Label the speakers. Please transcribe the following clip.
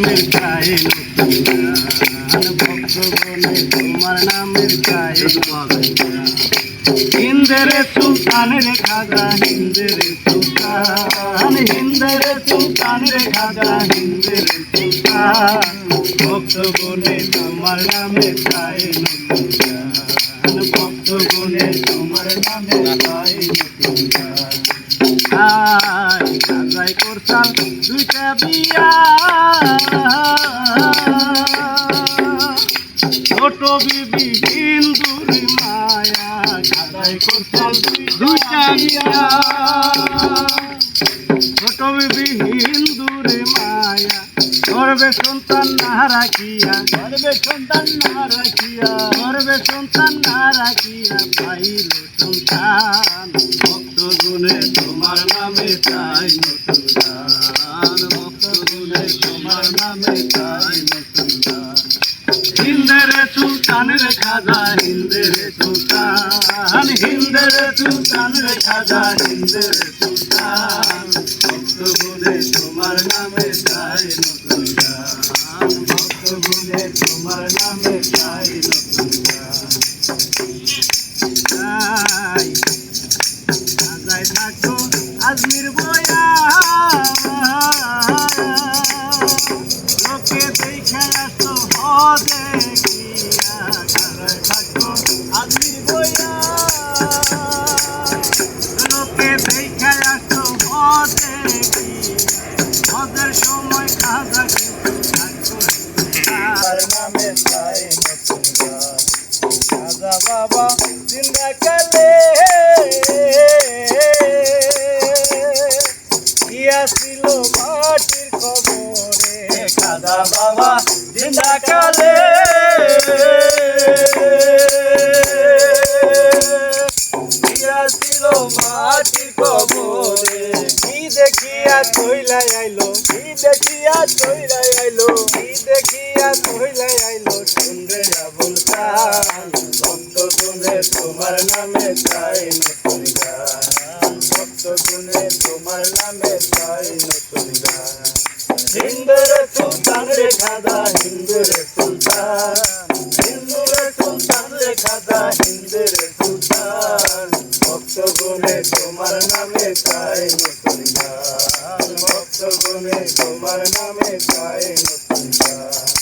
Speaker 1: গায়ে ভক্তগণে তোমার নামের গায়ে হিন্দের সুলতানের খাজা হিন্দের সুলতান হিন্দের সুলতানের খাজা হিন্দের সুলতান ভক্তগণে তোমার নামের গায়ে ভক্তগণে তোমার নামের গায়ে খাজাই করতাল দুইটা বিয়া ছোট বিবি হিন্দুর মায়া খাজাই করতাল দুইটা বিয়া ছোট বিবি হিন্দুর মায়া গর্বে সন্তান না রাখিয়া গর্বে সন্তান না রাখিয়া গর্বে সন্তান না রাখিয়া পাইল সন্তান ভক্তগুণে তোমার নামে চাই নতুন গান ভক্তগুণে তোমার নামে চাই নতুন গান হিন্দের সুলতানের খাজা হিন্দের সুলতান হিন্দের সুলতানের খাজা হিন্দের সুলতান ভক্তগুণে তোমার নামে চাই নতুন গান ভক্তগুণে তোমার নামে চাই নতুন গান খাজায় থাকো আজমির বয়া লোকে দেখে আসো হদে গিয়া খাজায় থাকো আজমির বয়া লোকে দেখে আসো হদে গিয়া হদের সময় খাজা কিন্তু থাকো নামে চাই নতুন গান খাজা বাবা জিন্দা কালে ছিল মাটির কবরে খাজা বাবা জিন্দা কালে ছিল মাটির কবরে কি দেখিয়া কইলাই আইলো কি দেখিয়া কইলাই আইলো কি দেখিয়া কইলাই আইলো শুনরে আবুল খান ভক্তগুণে তোমার নামে চাই নতুন গান ভক্তগুণে তোমার নামে চাই নতুন গান হিন্দুর সুলতান রে খাজা হিন্দুর সুলতান হিন্দুর সুলতান রে খাজা হিন্দুর সুলতান ভক্তগুণে তোমার নামে চাই নতুন গান ভক্তগুণে তোমার নামে চাই নতুন গান